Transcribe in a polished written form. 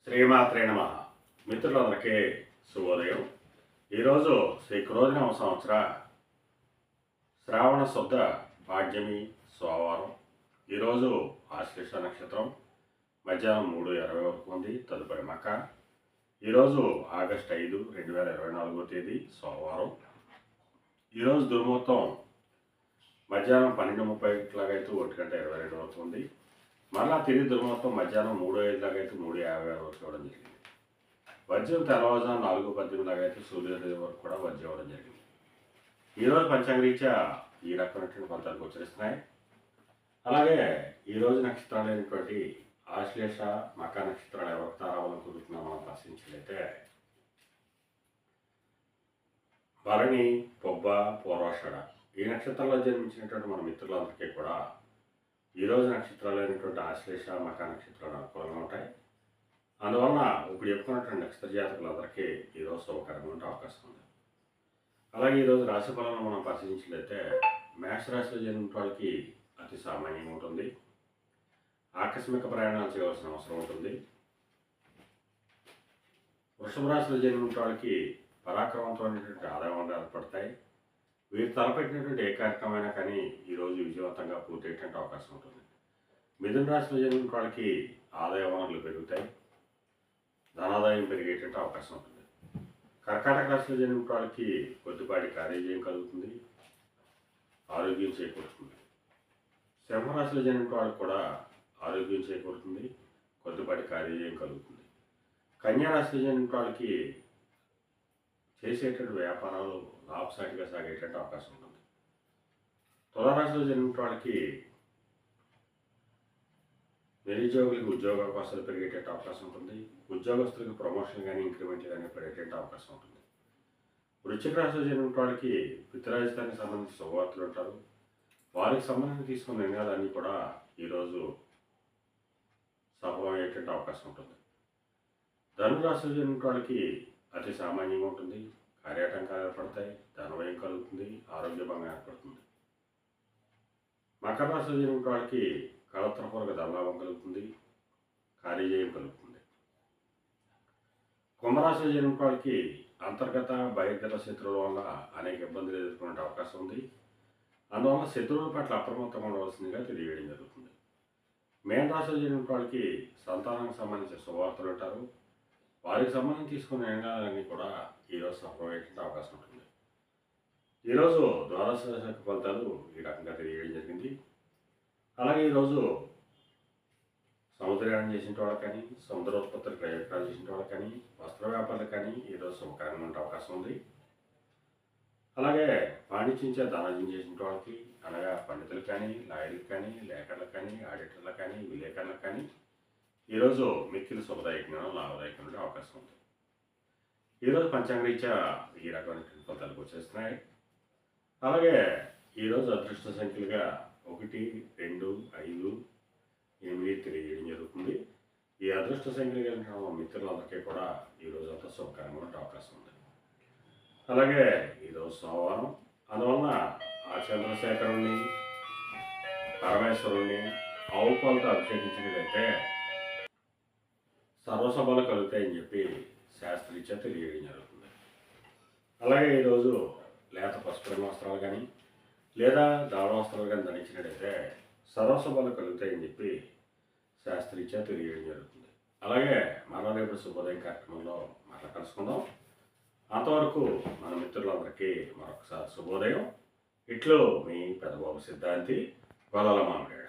శ్రీమాత్రే నమ. మిత్రులందరికీ శుభోదయం. ఈరోజు శ్రీ క్రోధినామ సంవత్సర శ్రావణ శుద్ధ పాడ్యమి సోమవారం. ఈరోజు ఆశ్లేష నక్షత్రం మధ్యాహ్నం 3:20 వరకు ఉంది. తదుపరి మక. ఈరోజు ఆగస్టు 5, 2024 తేదీ సోమవారం. ఈరోజు దుర్ముహూర్తం మధ్యాహ్నం 12:30 లాగైతే 1:22 వరకు ఉంది. మరలా తిరిగి దుర్ముహూర్తం మధ్యాహ్నం 3:05 లాగైతే 3:56 వరకు ఇవ్వడం జరిగింది. వజ్రం తెల్లవారుజాము 4:18 లాగైతే సూర్యోదయం వరకు కూడా వజ్రం ఇవ్వడం జరిగింది. ఈరోజు పంచాంగరీత్యా ఈ రకమైనటువంటి ఫలితాలు గోచరిస్తున్నాయి. అలాగే ఈరోజు నక్షత్రాలు అయినటువంటి ఆశ్లేష మక నక్షత్రాలు ఎవరికి తారావాలని కుదురుతున్నాం మనం పరిశీలించినట్లయితే భరణి, పొబ్బ, పూర్వాషాఢ ఈ నక్షత్రాల్లో జన్మించినటువంటి మన మిత్రులందరికీ కూడా ఈరోజు నక్షత్రాలు అయినటువంటి ఆశ్లేష మక నక్షత్రాలు అనుకూలంగా ఉంటాయి. అందువలన ఇప్పుడు చెప్పుకున్నటువంటి నక్షత్ర జాతకులందరికీ ఈరోజు శుభకరంగా ఉండే అవకాశం ఉంది. అలాగే ఈరోజు రాశి ఫలాలను మనం పరిశీలించినట్లయితే మేషరాశిలో జన్మించిన వాళ్ళకి అతి సామాన్యంగా ఉంటుంది. ఆకస్మిక ప్రయాణాలు చేయవలసిన అవసరం ఉంటుంది. వృషభ రాశిలో జన్మించిన వాళ్ళకి పరాక్రమంతోనేటువంటి ఆదాయం ఏర్పడతాయి. వీరు తలపెట్టినటువంటి ఏ కార్యక్రమమైనా కానీ ఈరోజు విజయవంతంగా పూర్తయ్యేటువంటి అవకాశం ఉంటుంది. మిథున రాశిలో జన్మించిన వాళ్ళకి ఆదాయ వనరులు పెరుగుతాయి. ధనాదాయం పెరిగేటువంటి అవకాశం ఉంటుంది. కర్కాటక రాశిలో జన్మించిన వాళ్ళకి కొద్దిపాటి కార్యజయం కలుగుతుంది. ఆరోగ్యం చేకూరుతుంది. సింహరాశిలో జన్మించిన వాళ్ళకి కూడా ఆరోగ్యం చేకూరుతుంది. కొద్దిపాటి కార్యజయం కలుగుతుంది. కన్యా రాశిలో జన్మించిన వాళ్ళకి చేసేటువంటి వ్యాపారాలు లాభసాటిగా సాగేటువంటి అవకాశం ఉంటుంది. తులారాశిలో జన్మించిన వాళ్ళకి నిరుద్యోగులకు ఉద్యోగ అవకాశాలు పెరిగేటువంటి అవకాశం ఉంటుంది. ఉద్యోగస్తులకు ప్రమోషన్ కానీ ఇంక్రిమెంట్లు కానీ పెరిగేటువంటి అవకాశం ఉంటుంది. వృశ్చిక రాశిలో జన్మించిన వాళ్ళకి పితృరాజధానికి సంబంధించిన శుభవార్తలు ఉంటారు. వారికి సంబంధించి తీసుకున్న నిర్ణయాలన్నీ కూడా ఈరోజు సఫలమయ్యేటువంటి అవకాశం ఉంటుంది. ధనురాశిలో జన్మించిన వాళ్ళకి అతి సామాన్యంగా ఉంటుంది. కార్యాటంకాలు ఏర్పడతాయి. ధనవ్యయం కలుగుతుంది. ఆరోగ్య భంగం ఏర్పడుతుంది. మకర రాశిలో జన్మించిన వాళ్ళకి కళత్రపూర్వక ధనలాభం కలుగుతుంది. కార్యజయం కలుగుతుంది. కుంభరాశిలో జన్మించిన వాళ్ళకి అంతర్గత బహిర్గత శత్రువుల వల్ల అనేక ఇబ్బందులు ఎదుర్కొనే అవకాశం ఉంది. అందువల్ల శత్రువుల పట్ల అప్రమత్తంగా ఉండవలసిందిగా తెలియజేయడం జరుగుతుంది. మేన రాశిలో జన్మించిన వాళ్ళకి సంతానానికి సంబంధించిన శుభవార్తలు ఉంటారు. వారికి సంబంధించి తీసుకున్న నిర్ణయాలన్నీ కూడా ఈరోజు సఫలమయ్యేటువంటి అవకాశం ఉంటుంది. ఈరోజు ద్వాదశ రాశి ఫలితాలు ఈ రకంగా తెలియజేయడం జరిగింది. అలాగే ఈరోజు సముద్రయానం చేసిన వాళ్ళకి కానీ, సముద్రోత్పత్తులు ప్రయోజనాలు చేసిన వాళ్ళకి కానీ, వస్త్ర వ్యాపారులకు కానీ ఈరోజు శుభకరంగా ఉండే అవకాశం ఉంది. అలాగే పాండిత్యంచే ధనార్జన చేసిన వాళ్ళకి అనగా పండితులకు కానీ, లాయర్లకు కానీ, లేఖర్లకు కానీ, ఆడిటర్లకు కానీ, విలేకరులకు కానీ ఈరోజు మిక్కిలి శుభదాయకంగా లాభదాయకంగా ఉండే అవకాశం ఉంది. ఈరోజు పంచాంగరీత్యా ఈ రకమైన ఫలితాలు వచ్చేస్తున్నాయి. అలాగే ఈరోజు అదృష్ట సంఖ్యలుగా 1, 2, 5, 8 తెలియజేయడం జరుగుతుంది. ఈ అదృష్ట సంఖ్యలు కలిగిన మిత్రులందరికీ కూడా ఈరోజు అంతా శుభకరంగా ఉండే అవకాశం ఉంది. అలాగే ఈరోజు సోమవారం. అందువలన ఆ చంద్రశేఖరుణ్ణి, పరమేశ్వరుణ్ణి ఆవు పాలతో అభిషేకించినట్లయితే సర్వసభలు కలుగుతాయని చెప్పి శాస్త్రీత్యా తెలియజేయడం జరుగుతుంది. అలాగే ఈరోజు లేత పసుపు రంగు వస్త్రాలు కానీ లేదా దాడ వస్త్రాలు కానీ ధరించినట్టయితే సర్వసభలు కలుగుతాయని చెప్పి శాస్త్రీత్యా తెలియజేయడం జరుగుతుంది. అలాగే మరలా రేపు శుభోదయం కార్యక్రమంలో మరలా కలుసుకుందాం. అంతవరకు మన మిత్రులందరికీ మరొకసారి శుభోదయం. ఇట్లు మీ పెద్దబాబు సిద్ధాంతి గొల్లల మామిడి.